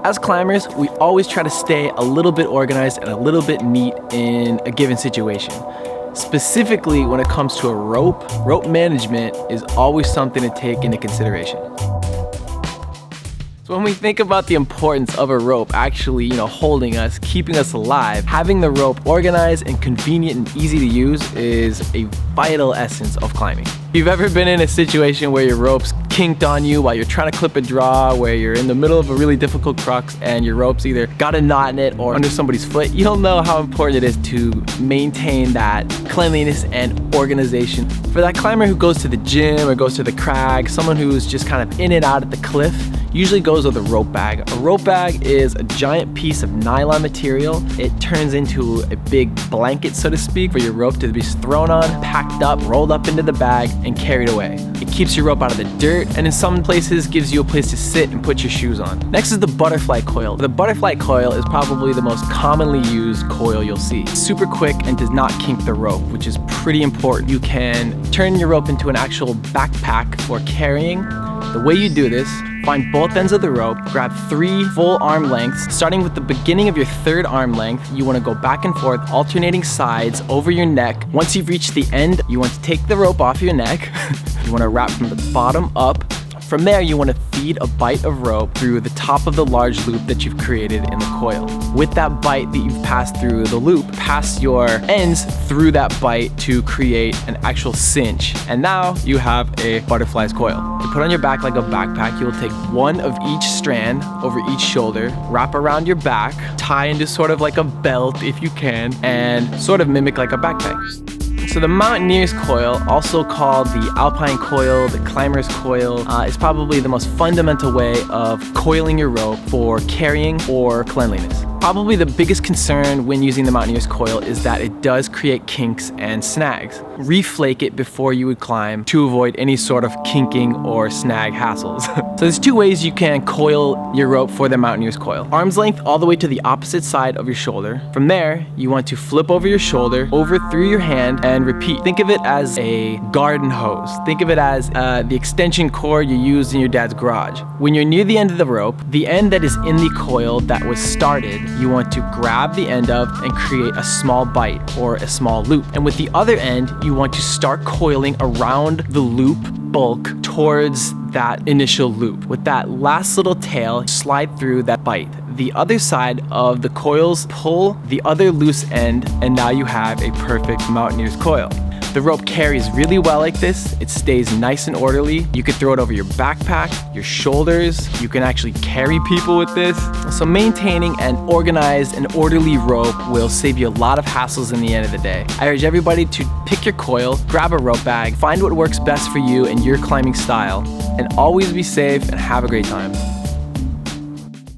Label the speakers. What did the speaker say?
Speaker 1: As climbers, we always try to stay a little bit organized and a little bit neat in a given situation. Specifically, when it comes to a rope management is always something to take into consideration. So when we think about the importance of a rope actually, holding us, keeping us alive, having the rope organized and convenient and easy to use is a vital essence of climbing. If you've ever been in a situation where your rope's kinked on you while you're trying to clip a draw, where you're in the middle of a really difficult crux and your rope's either got a knot in it or under somebody's foot, you'll know how important it is to maintain that cleanliness and organization. For that climber who goes to the gym or goes to the crag, someone who's just kind of in and out at the cliff, usually goes with a rope bag. A rope bag is a giant piece of nylon material. It turns into a big blanket, so to speak, for your rope to be thrown on, packed up, rolled up into the bag, and carried away. It keeps your rope out of the dirt, and in some places gives you a place to sit and put your shoes on. Next is the butterfly coil. The butterfly coil is probably the most commonly used coil you'll see. It's super quick and does not kink the rope, which is pretty important. You can turn your rope into an actual backpack for carrying. The way you do this, find both ends of the rope, grab 3 full arm lengths. Starting with the beginning of your 3rd arm length, you want to go back and forth, alternating sides over your neck. Once you've reached the end, you want to take the rope off your neck. You want to wrap from the bottom up. From there, you want to feed a bight of rope through the top of the large loop that you've created in the coil. With that bight that you've passed through the loop, pass your ends through that bight to create an actual cinch. And now you have a butterfly's coil. To put on your back like a backpack, you will take one of each strand over each shoulder, wrap around your back, tie into sort of like a belt if you can, and sort of mimic like a backpack. So the Mountaineers Coil, also called the Alpine Coil, the Climber's Coil, is probably the most fundamental way of coiling your rope for carrying or cleanliness. Probably the biggest concern when using the Mountaineers Coil is that it does create kinks and snags. Reflake it before you would climb to avoid any sort of kinking or snag hassles. So there's 2 ways you can coil your rope for the Mountaineers Coil. Arm's length all the way to the opposite side of your shoulder. From there, you want to flip over your shoulder, over through your hand, and repeat. Think of it as a garden hose. Think of it as the extension cord you used in your dad's garage. When you're near the end of the rope, the end that is in the coil that was started, you want to grab the end of and create a small bight or a small loop. And with the other end, you want to start coiling around the loop bulk towards that initial loop. With that last little tail, slide through that bight. The other side of the coils pull the other loose end, and now you have a perfect Mountaineers Coil. The rope carries really well like this. It stays nice and orderly. You could throw it over your backpack, your shoulders. You can actually carry people with this. So maintaining an organized and orderly rope will save you a lot of hassles in the end of the day. I urge everybody to pick your coil, grab a rope bag, find what works best for you and your climbing style, and always be safe and have a great time.